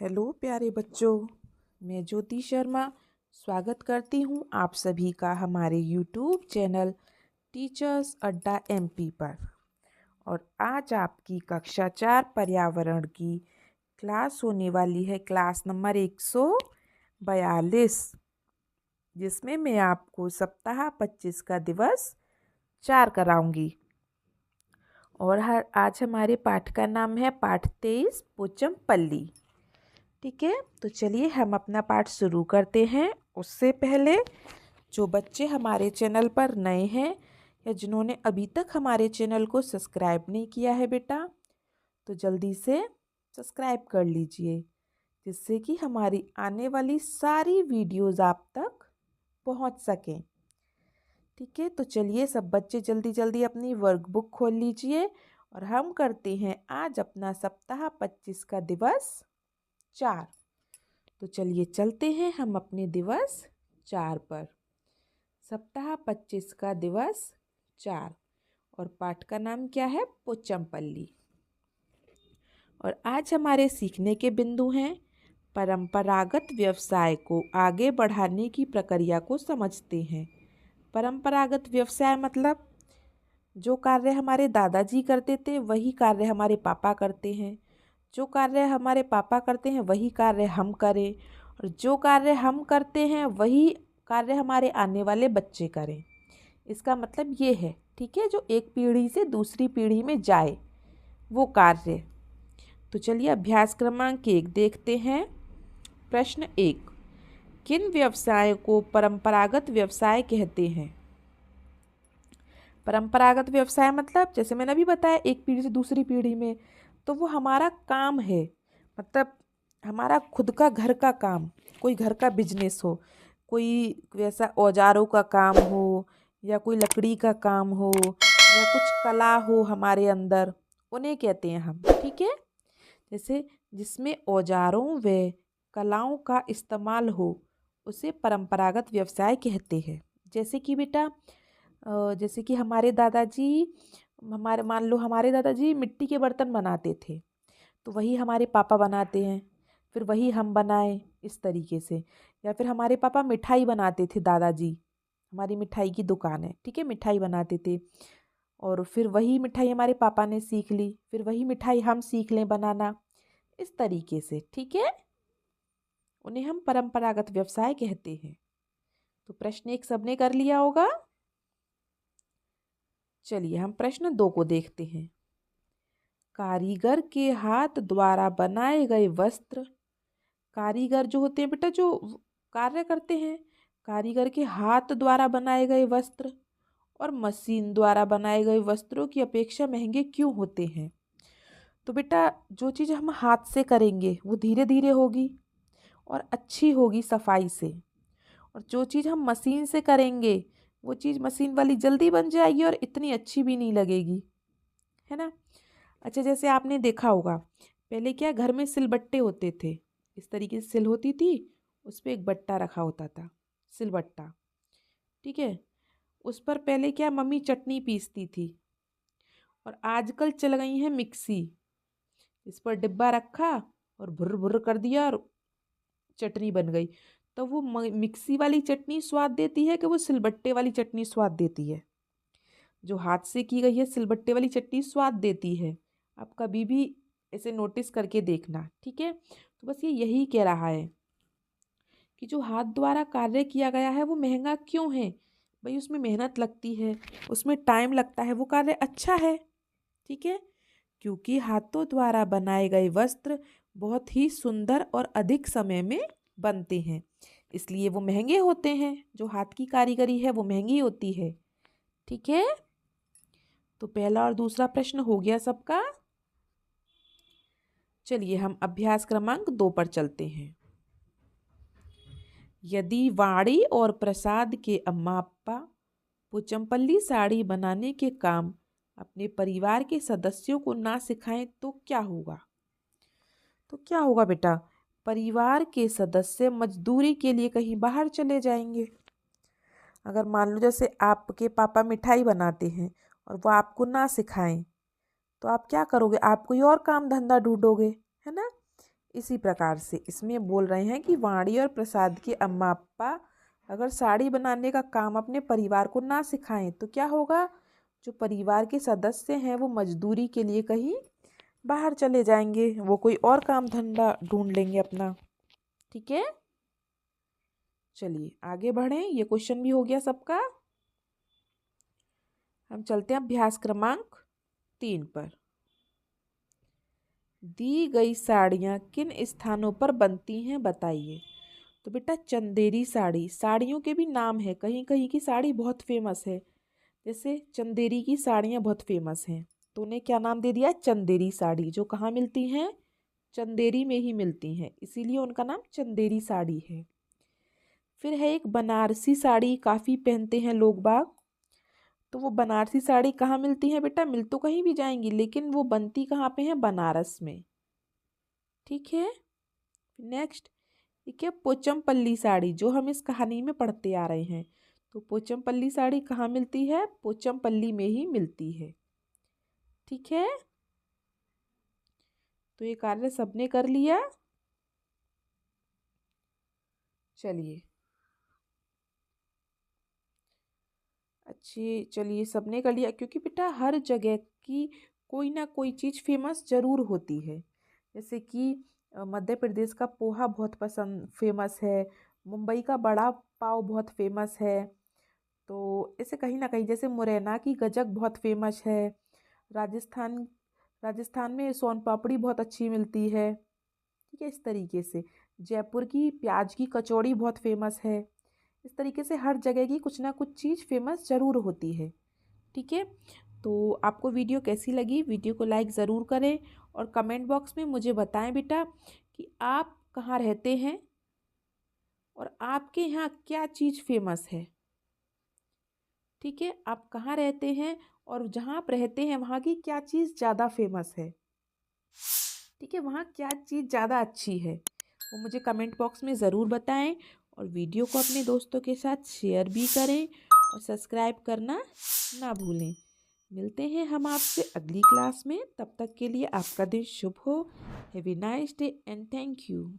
Hello प्यारे बच्चों, मैं ज्योति शर्मा स्वागत करती हूँ आप सभी का हमारे यूट्यूब चैनल टीचर्स अड्डा एमपी पर। और आज आपकी कक्षा 4 पर्यावरण की क्लास होने वाली है, क्लास नंबर 142, जिसमें मैं आपको सप्ताह 25 का दिवस 4 कराऊंगी। और आज हमारे पाठ का नाम है पाठ 23 पोचमपल्ली। ठीक है, तो चलिए हम अपना पाठ शुरू करते हैं। उससे पहले जो बच्चे हमारे चैनल पर नए हैं या जिन्होंने अभी तक हमारे चैनल को सब्सक्राइब नहीं किया है बेटा, तो जल्दी से सब्सक्राइब कर लीजिए, जिससे कि हमारी आने वाली सारी वीडियोस आप तक पहुंच सकें। ठीक है, तो चलिए सब बच्चे जल्दी जल्दी अपनी वर्कबुक खोल लीजिए और हम करते हैं आज अपना सप्ताह 25 का दिवस 4। तो चलिए चलते हैं हम अपने दिवस 4 पर। सप्ताह 25 का दिवस 4 और पाठ का नाम क्या है? पोचमपल्ली। और आज हमारे सीखने के बिंदु हैं, परंपरागत व्यवसाय को आगे बढ़ाने की प्रक्रिया को समझते हैं। परंपरागत व्यवसाय मतलब जो कार्य हमारे दादाजी करते थे वही कार्य हमारे पापा करते हैं, जो कार्य हमारे पापा करते हैं वही कार्य हम करें, और जो कार्य हम करते हैं वही कार्य हमारे आने वाले बच्चे करें। इसका मतलब ये है, ठीक है, जो एक पीढ़ी से दूसरी पीढ़ी में जाए वो कार्य। तो चलिए अभ्यास क्रमांक 1 देखते हैं। प्रश्न 1, किन व्यवसायों को परंपरागत व्यवसाय कहते हैं? परंपरागत व्यवसाय मतलब जैसे मैंने अभी बताया, एक पीढ़ी से दूसरी पीढ़ी में, तो वो हमारा काम है, मतलब हमारा खुद का घर का काम, कोई घर का बिजनेस हो, कोई वैसा औजारों का काम हो, या कोई लकड़ी का काम हो, या कुछ कला हो हमारे अंदर, उन्हें कहते हैं हम। ठीक है, जैसे जिसमें औजारों व कलाओं का इस्तेमाल हो उसे परंपरागत व्यवसाय कहते हैं। जैसे कि बेटा जैसे कि हमारे दादाजी, हमारे मान लो हमारे दादाजी मिट्टी के बर्तन बनाते थे, तो वही हमारे पापा बनाते हैं, फिर वही हम बनाए इस तरीके से। या फिर हमारे पापा मिठाई बनाते थे, दादाजी हमारी मिठाई की दुकान है, ठीक है, मिठाई बनाते थे, और फिर वही मिठाई हमारे पापा ने सीख ली, फिर वही मिठाई हम सीख लें बनाना, इस तरीके से। ठीक है, उन्हें हम परंपरागत व्यवसाय कहते हैं। तो प्रश्न 1 सबने कर लिया होगा। चलिए हम प्रश्न 2 को देखते हैं। कारीगर के हाथ द्वारा बनाए गए वस्त्र, कारीगर जो होते हैं बेटा, जो कार्य करते हैं, कारीगर के हाथ द्वारा बनाए गए वस्त्र और मशीन द्वारा बनाए गए वस्त्रों की अपेक्षा महंगे क्यों होते हैं? तो बेटा जो चीज़ हम हाथ से करेंगे वो धीरे धीरे होगी और अच्छी होगी सफाई से, और जो चीज़ हम मशीन से करेंगे वो चीज़ मशीन वाली जल्दी बन जाएगी और इतनी अच्छी भी नहीं लगेगी, है ना। अच्छा, जैसे आपने देखा होगा पहले क्या घर में सिलबट्टे होते थे, इस तरीके से सिल होती थी, उस पर एक बट्टा रखा होता था, सिलबट्टा। ठीक है, उस पर पहले क्या मम्मी चटनी पीसती थी, और आजकल चल गई है मिक्सी, इस पर डिब्बा रखा और भुर्र भुर्र कर दिया और चटनी बन गई। तो वो मिक्सी वाली चटनी स्वाद देती है कि वो सिलबट्टे वाली चटनी स्वाद देती है? जो हाथ से की गई है सिलबट्टे वाली चटनी स्वाद देती है। आप कभी भी इसे नोटिस करके देखना। ठीक है, तो बस ये यही कह रहा है कि जो हाथ द्वारा कार्य किया गया है वो महंगा क्यों है? भाई उसमें मेहनत लगती है, उसमें टाइम लगता है, वो कार्य अच्छा है। ठीक है, क्योंकि हाथों द्वारा बनाए गए वस्त्र बहुत ही सुंदर और अधिक समय में बनते हैं, इसलिए वो महंगे होते हैं। जो हाथ की कारीगरी है वो महंगी होती है। ठीक है, तो पहला और दूसरा प्रश्न हो गया सबका। चलिए हम अभ्यास क्रमांक 2 पर चलते हैं। यदि वाणी और प्रसाद के अम्मा अप्पा पोचमपल्ली साड़ी बनाने के काम अपने परिवार के सदस्यों को ना सिखाएं तो क्या होगा? तो क्या होगा बेटा? परिवार के सदस्य मजदूरी के लिए कहीं बाहर चले जाएंगे। अगर मान लो जैसे आपके पापा मिठाई बनाते हैं और वो आपको ना सिखाएं, तो आप क्या करोगे? आप कोई और काम धंधा ढूंढोगे, है ना। इसी प्रकार से इसमें बोल रहे हैं कि वाणी और प्रसाद के अम्मा अप्पा अगर साड़ी बनाने का काम अपने परिवार को ना सिखाएं तो क्या होगा। जो परिवार के सदस्य हैं वो मजदूरी के लिए कहीं बाहर चले जाएंगे, वो कोई और काम धंधा ढूंढ लेंगे अपना। ठीक है, चलिए आगे बढ़ें। ये क्वेश्चन भी हो गया सबका। हम चलते हैं अभ्यास क्रमांक 3 पर। दी गई साड़ियाँ किन स्थानों पर बनती हैं बताइए। तो बेटा चंदेरी साड़ी, साड़ियों के भी नाम है, कहीं कहीं की साड़ी बहुत फेमस है, जैसे चंदेरी की साड़ियाँ बहुत फेमस हैं। तो उन्हें क्या नाम दे दिया, चंदेरी साड़ी। जो कहाँ मिलती हैं, चंदेरी में ही मिलती हैं, इसीलिए उनका नाम चंदेरी साड़ी है। फिर है एक बनारसी साड़ी, काफ़ी पहनते हैं लोग बाग। तो वो बनारसी साड़ी कहाँ मिलती है बेटा, मिल तो कहीं भी जाएंगी लेकिन वो बनती कहाँ पे है, बनारस में। ठीक है, नेक्स्ट ठीक है पोचमपल्ली साड़ी, जो हम इस कहानी में पढ़ते आ रहे हैं। तो पोचमपल्ली साड़ी कहाँ मिलती है, पोचमपल्ली में ही मिलती है। ठीक है, तो ये कार्य सबने कर लिया। चलिए अच्छी, चलिए सबने कर लिया, क्योंकि बेटा हर जगह की कोई ना कोई चीज़ फेमस ज़रूर होती है। जैसे कि मध्य प्रदेश का पोहा बहुत पसंद फेमस है, मुंबई का बड़ा पाव बहुत फेमस है। तो ऐसे कहीं ना कहीं, जैसे मुरैना की गजक बहुत फेमस है, राजस्थान राजस्थान में सोन पापड़ी बहुत अच्छी मिलती है। ठीक है, इस तरीके से जयपुर की प्याज की कचौड़ी बहुत फेमस है। इस तरीके से हर जगह की कुछ ना कुछ चीज़ फेमस ज़रूर होती है। ठीक है, तो आपको वीडियो कैसी लगी, वीडियो को लाइक ज़रूर करें और कमेंट बॉक्स में मुझे बताएं बेटा कि आप कहाँ रहते हैं और आपके यहाँ क्या चीज़ फेमस है। ठीक है, आप कहाँ रहते हैं और जहाँ आप रहते हैं वहाँ की क्या चीज़ ज़्यादा फेमस है। ठीक है, वहाँ क्या चीज़ ज़्यादा अच्छी है वो मुझे कमेंट बॉक्स में ज़रूर बताएं और वीडियो को अपने दोस्तों के साथ शेयर भी करें और सब्सक्राइब करना ना भूलें। मिलते हैं हम आपसे अगली क्लास में, तब तक के लिए आपका दिन शुभ हो। Have a nice day and thank you.